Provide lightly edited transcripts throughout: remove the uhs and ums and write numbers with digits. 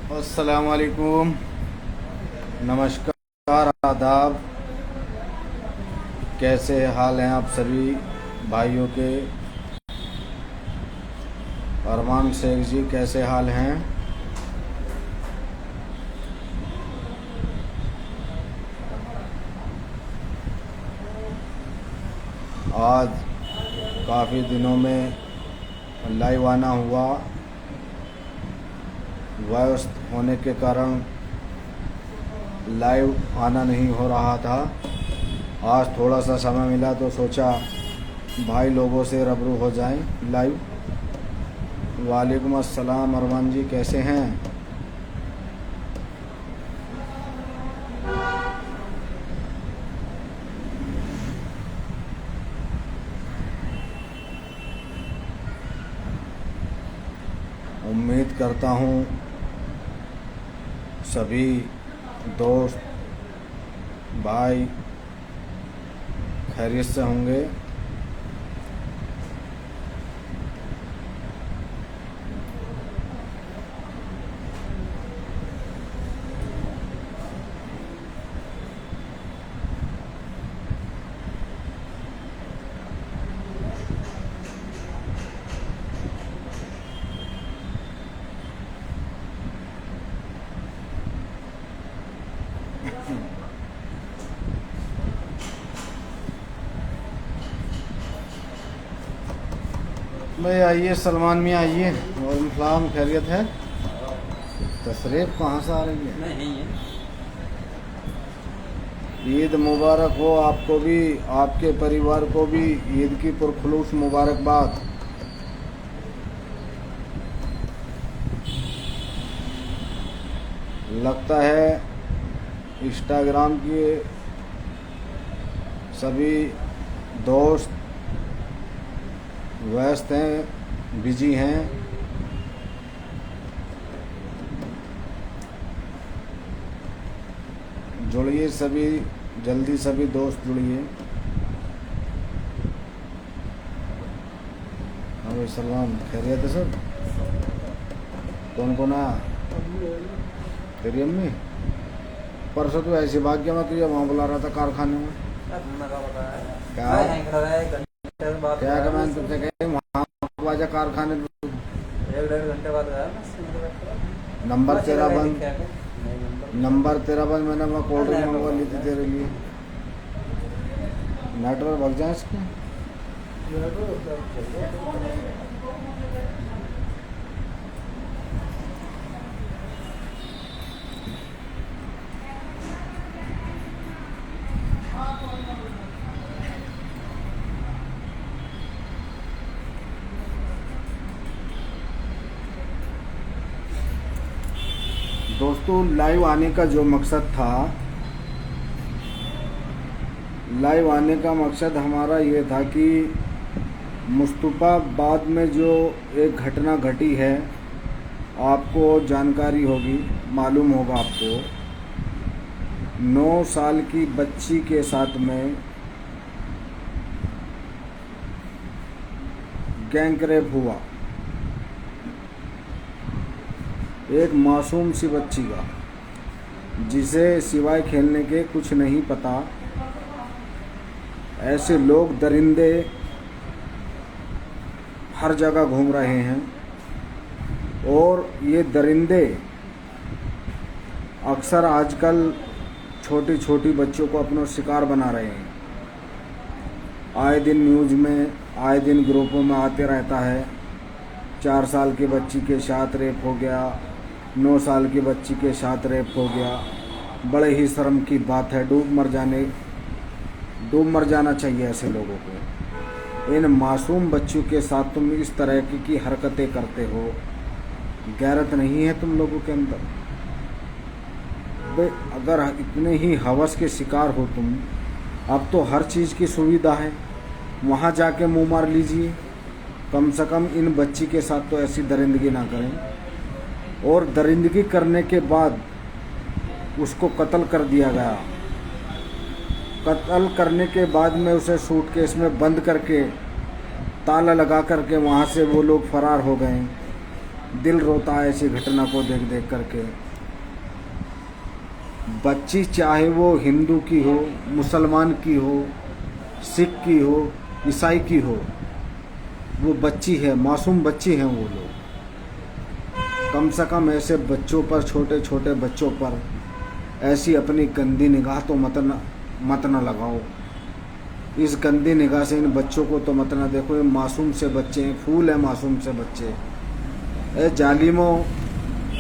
अस्सलाम वालेकुम, नमस्कार, आदाब। कैसे हाल हैं आप सभी भाइयों के। अरमान शेख जी कैसे हाल हैं। आज काफ़ी दिनों में लाइव आना हुआ, व्यस्त होने के कारण लाइव आना नहीं हो रहा था। आज थोड़ा सा समय मिला तो सोचा भाई लोगों से रूबरू हो जाएं लाइव। वालेकुम अस्सलाम अरमान जी, कैसे हैं। उम्मीद करता हूँ सभी दोस्त भाई खैरियत से होंगे। भाई आइए, सलमान मियाँ आइए। वालेकुम सलाम, खैरियत है। तशरीफ कहाँ से आ रही है। नहीं है। ईद मुबारक हो आपको भी, आपके परिवार को भी ईद की पुरखुलूस मुबारकबाद। लगता है इंस्टाग्राम के सभी दोस्त व्यस्त हैं, बिजी हैं। जुड़िए सभी, जल्दी सभी दोस्त जुड़िए। हाँ सलाम, खैरियत है सर। कौन कौन आया। तेरी अम्मी परसों तो ऐसी भाग्य में तुझे वहाँ बुला रहा था कारखाने में। क्या क्या क्या मैंने तुझसे कही वहाँ बाजा कारखाने में। 1-1.5 घंटे बाद गया नंबर तेरा बंद, नंबर तेरा बंद। मैंने वहाँ कोल्ड ड्रिंक मंगवा ली थी तेरे लिए। नेटवर्क भग जाए इसके। दोस्तों लाइव आने का जो मकसद था, लाइव आने का मकसद हमारा ये था कि मुस्तफ़ाबाद में जो एक घटना घटी है, आपको जानकारी होगी, मालूम होगा आपको। 9 साल की बच्ची के साथ में गैंग रेप हुआ। एक मासूम सी बच्ची का, जिसे सिवाय खेलने के कुछ नहीं पता। ऐसे लोग दरिंदे हर जगह घूम रहे हैं और ये दरिंदे अक्सर आजकल छोटी छोटी बच्चों को अपना शिकार बना रहे हैं। आए दिन न्यूज़ में, आए दिन ग्रुपों में आते रहता है। 4 साल की बच्ची के साथ रेप हो गया, 9 साल की बच्ची के साथ रेप हो गया। बड़े ही शर्म की बात है। डूब मर जाना चाहिए ऐसे लोगों को। इन मासूम बच्चों के साथ तुम इस तरह की हरकतें करते हो। गैरत नहीं है तुम लोगों के अंदर। बे अगर इतने ही हवस के शिकार हो तुम, अब तो हर चीज़ की सुविधा है, वहाँ जाके मुँह मार लीजिए। कम से कम इन बच्ची के साथ तो ऐसी दरिंदगी ना करें। और दरिंदगी करने के बाद उसको कत्ल कर दिया गया। कत्ल करने के बाद में उसे सूटकेस में बंद करके ताला लगा करके वहाँ से वो लोग फरार हो गए। दिल रोता है ऐसी घटना को देख देख करके। बच्ची चाहे वो हिंदू की हो, मुसलमान की हो, सिख की हो, ईसाई की हो, वो बच्ची है, मासूम बच्ची हैं वो लोग। कम से कम ऐसे बच्चों पर, छोटे छोटे बच्चों पर ऐसी अपनी गंदी निगाह तो मत न लगाओ। इस गंदी निगाह से इन बच्चों को तो मत न देखो। ये मासूम से बच्चे हैं, फूल है मासूम से बच्चे। ए जालिमों,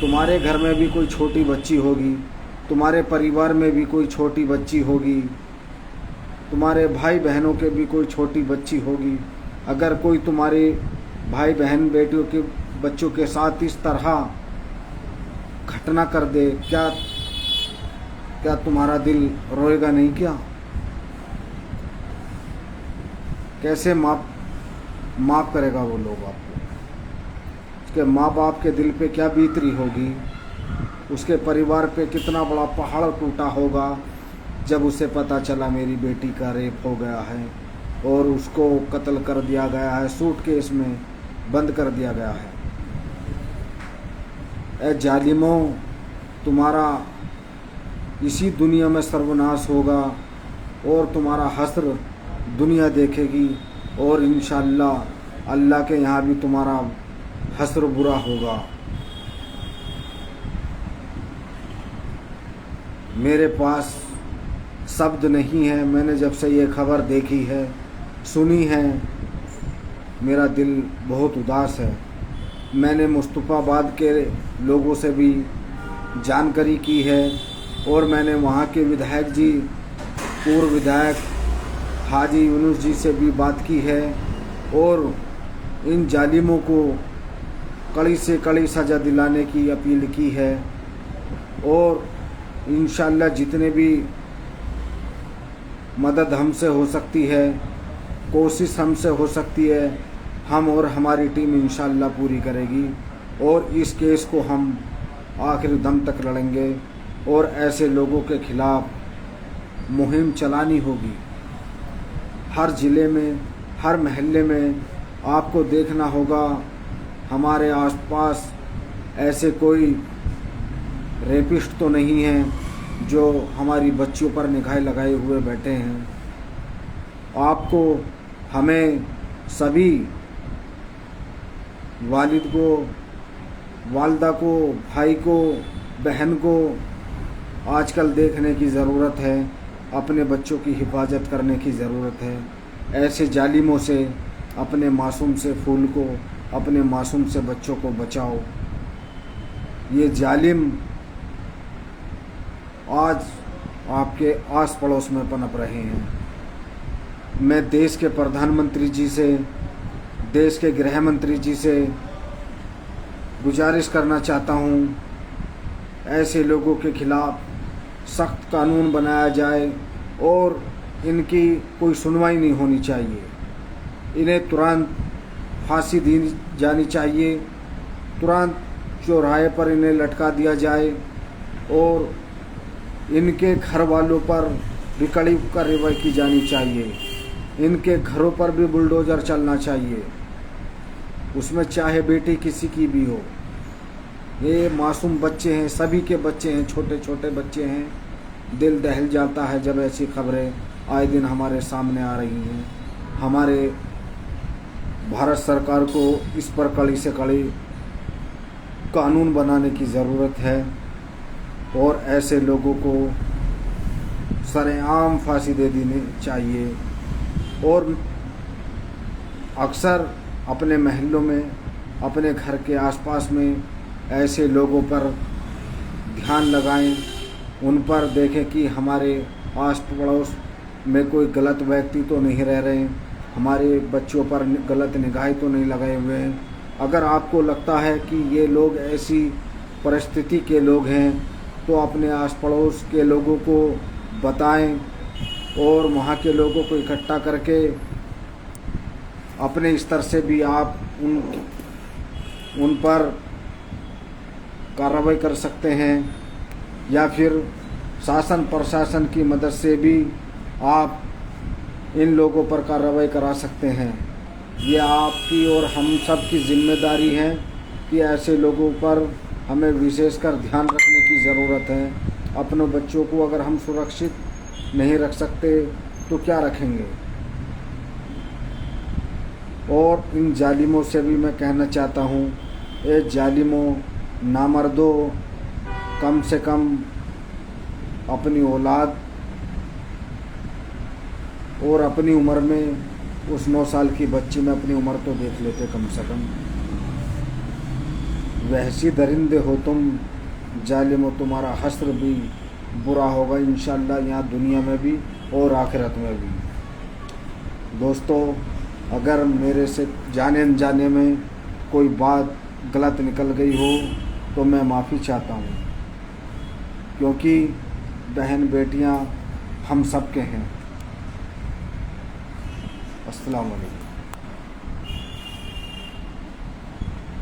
तुम्हारे घर में भी कोई छोटी बच्ची होगी, तुम्हारे परिवार में भी कोई छोटी बच्ची होगी, तुम्हारे भाई बहनों के भी कोई छोटी बच्ची होगी। अगर कोई तुम्हारे भाई बहन बेटियों के बच्चों के साथ इस तरह घटना कर दे, क्या तुम्हारा दिल रोएगा नहीं क्या? कैसे माफ़ करेगा वो लोग आपको? उसके माँ बाप के दिल पे क्या बीतरी होगी, उसके परिवार पे कितना बड़ा पहाड़ टूटा होगा जब उसे पता चला मेरी बेटी का रेप हो गया है और उसको कत्ल कर दिया गया है, सूटकेस में बंद कर दिया गया है। ए जालिमों, तुम्हारा इसी दुनिया में सर्वनाश होगा और तुम्हारा हस्र दुनिया देखेगी और इंशाअल्लाह अल्लाह के यहाँ भी तुम्हारा हस्र बुरा होगा। मेरे पास शब्द नहीं है। मैंने जब से ये खबर देखी है, सुनी है, मेरा दिल बहुत उदास है। मैंने मुस्तफ़ाबाद के लोगों से भी जानकारी की है और मैंने वहाँ के विधायक जी, पूर्व विधायक हाजी यूनुस जी से भी बात की है और इन जालिमों को कड़ी से कड़ी सज़ा दिलाने की अपील की है। और इंशाअल्लाह जितने भी मदद हमसे हो सकती है, कोशिश हमसे हो सकती है, हम और हमारी टीम इंशाअल्लाह पूरी करेगी और इस केस को हम आखिरी दम तक लड़ेंगे और ऐसे लोगों के खिलाफ़ मुहिम चलानी होगी। हर ज़िले में, हर महल्ले में आपको देखना होगा हमारे आसपास ऐसे कोई रेपिस्ट तो नहीं हैं जो हमारी बच्चियों पर निगाह लगाए हुए बैठे हैं। आपको, हमें सभी वालिद को, वालदा को, भाई को, बहन को आजकल देखने की ज़रूरत है, अपने बच्चों की हिफाजत करने की ज़रूरत है। ऐसे जालिमों से, अपने मासूम से फूल को, अपने मासूम से बच्चों को बचाओ। ये जालिम आज आपके आस पड़ोस में पनप रहे हैं। मैं देश के प्रधानमंत्री जी से, देश के गृह मंत्री जी से गुजारिश करना चाहता हूँ, ऐसे लोगों के खिलाफ़ सख्त कानून बनाया जाए और इनकी कोई सुनवाई नहीं होनी चाहिए। इन्हें तुरंत फांसी दी जानी चाहिए, तुरंत चौराहे पर इन्हें लटका दिया जाए और इनके घर वालों पर भी कड़ी कार्रवाई की जानी चाहिए। इनके घरों पर भी बुलडोज़र चलना चाहिए, उसमें चाहे बेटी किसी की भी हो। ये मासूम बच्चे हैं, सभी के बच्चे हैं, छोटे छोटे बच्चे हैं। दिल दहल जाता है जब ऐसी खबरें आए दिन हमारे सामने आ रही हैं। हमारे भारत सरकार को इस पर कड़ी से कड़ी कानून बनाने की ज़रूरत है और ऐसे लोगों को सरेआम फांसी दे देनी चाहिए। और अक्सर अपने महल्लों में, अपने घर के आसपास में ऐसे लोगों पर ध्यान लगाएं, उन पर देखें कि हमारे आस पड़ोस में कोई गलत व्यक्ति तो नहीं रह रहे हैं, हमारे बच्चों पर गलत निगाह तो नहीं लगाए हुए हैं। अगर आपको लगता है कि ये लोग ऐसी परिस्थिति के लोग हैं तो अपने आस पड़ोस के लोगों को बताएं और वहाँ के लोगों को इकट्ठा करके अपने स्तर से भी आप उन पर कार्रवाई कर सकते हैं या फिर शासन प्रशासन की मदद से भी आप इन लोगों पर कार्रवाई करा सकते हैं। ये आपकी और हम सब की जिम्मेदारी है कि ऐसे लोगों पर हमें विशेषकर ध्यान रखने की ज़रूरत है। अपने बच्चों को अगर हम सुरक्षित नहीं रख सकते तो क्या रखेंगे। और इन जालिमों से भी मैं कहना चाहता हूँ, ए जालिमों, नामर्दों, कम से कम अपनी औलाद और अपनी उम्र में उस 9 साल की बच्ची में अपनी उम्र तो देख लेते कम से कम। वहशी दरिंदे हो तुम, जालिमो, तुम्हारा हश्र भी बुरा होगा इंशाअल्लाह, यहाँ दुनिया में भी और आखिरत में भी। दोस्तों, अगर मेरे से जाने अनजाने में कोई बात गलत निकल गई हो तो मैं माफ़ी चाहता हूँ, क्योंकि बहन बेटियाँ हम सब के हैं। अस्सलाम वालेकुम।